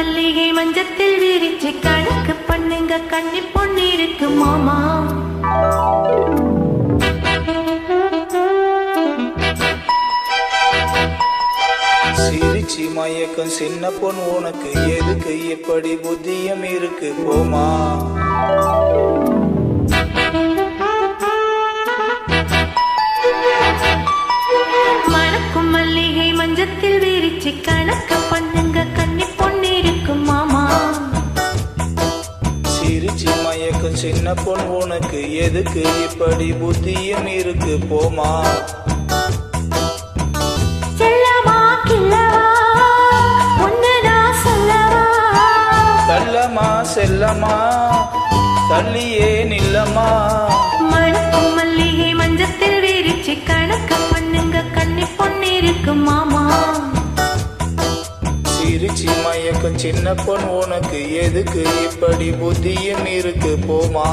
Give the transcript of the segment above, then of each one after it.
மல்லிகை மஞ்சத்தில் விரிச்சு கணக்கு பண்ணுங்க கண்ணி பொண்ணிருக்கு மாமா. சிரிச்சி மயக்கம் சின்ன பொன் உனக்கு எதுக்கு எப்படி புத்தியம் இருக்கு போமா. மணக்கும் மல்லிகை மஞ்சத்தில் விரிச்சு கணக்கு பண்ணுங்க கண்ணி பொண்ணிருக்கு மாமா. சிரிச்சி மயக்கம் சின்ன பொன் உனக்கு எதுக்கு இப்படி புத்தியம் இருக்கு போமா. தள்ளமா செல்லமா தள்ளியே நில்லமா. மணக்கும் மல்லிகை மஞ்சத்தில் விரிச்சு கணக்கு பண்ணுங்க கண்ணி பொண்ணிருக்கு மாமா. சிரிச்சி மயக்கம் சின்ன பொன் உனக்கு எதுக்கு இப்படி புத்தியம் இருக்கு போமா.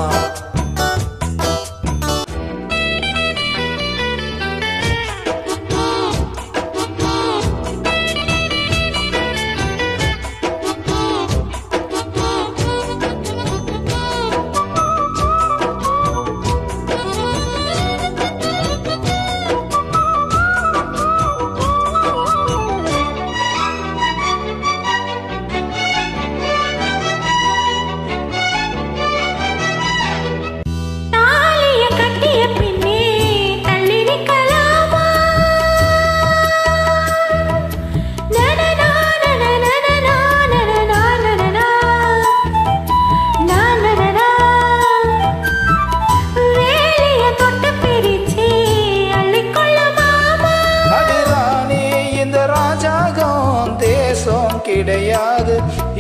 கிடையாது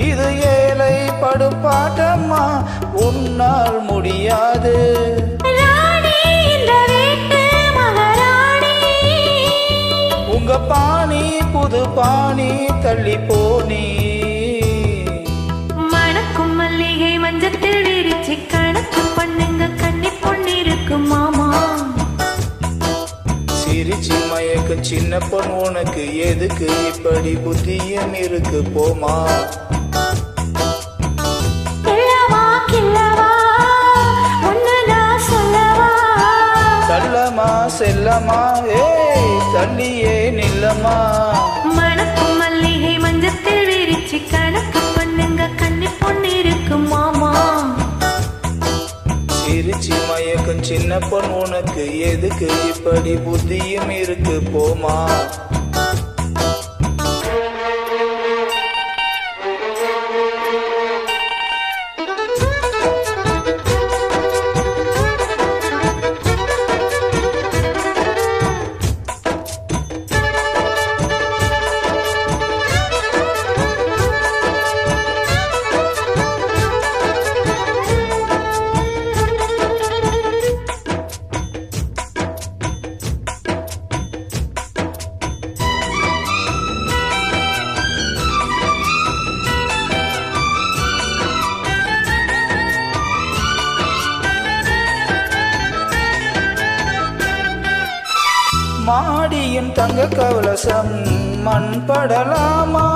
இது ஏழை படுபாட்டம்மா உன்னால் முடியாது. உங்க பாணி புது பாணி தள்ளி போனி. மணக்கும் மல்லிகை மஞ்சத்தில் விரிச்சு கணக்கு பண்ணுங்க கண்ணி பொண்ணிருக்கு மாமா. சிரிச்சி மயக்கம் சின்ன பொன் உனக்கு எதுக்கு இப்படி புத்தியம் இருக்கு போமா. தள்ளமா செல்லமா தள்ளியே நில்லமா. மணக்கும் மல்லிகை மஞ்சத்தில் விரிச்சு கணக்கு பண்ணுங்க கண்ணி பொண்ணிருக்கு மாமா. சிரிச்சி மயக்கம் சின்ன பொன் உனக்கு எதுக்கு இப்படி புத்தியும் இருக்கு போமா. மாடியின் தங்க கவலசம் மண் படலாமா.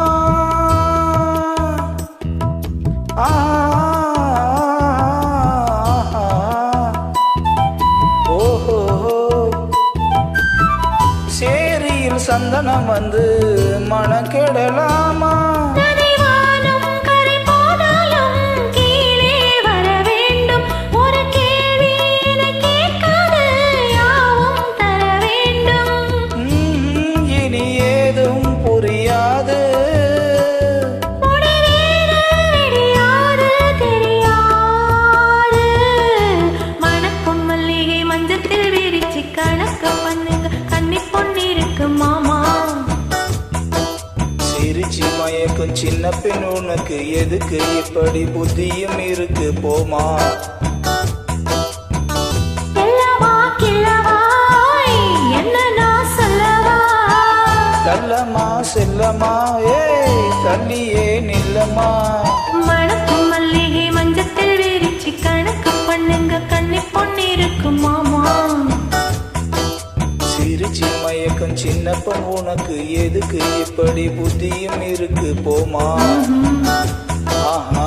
ஓஹோ சேரியில் சந்தனம் வந்து மணக்கெடலாமா. மயக்கும் சின்ன பெண் உனக்கு எதுக்கு இப்படி புத்தியும் இருக்கு போமா. தள்ளமா செல்லமா தள்ளியே நில்லமா. மணக்கும் மல்லிகை மஞ்சத்தில் விரிச்சு கணக்கு பண்ணுங்க கண்ணி பொண்ணிருக்கு மாமா. சிரிச்சு மயக்கும் சின்ன பொன் உனக்கு எதுக்கு இப்படி புத்தியும் இருக்கு போமா ஆஹா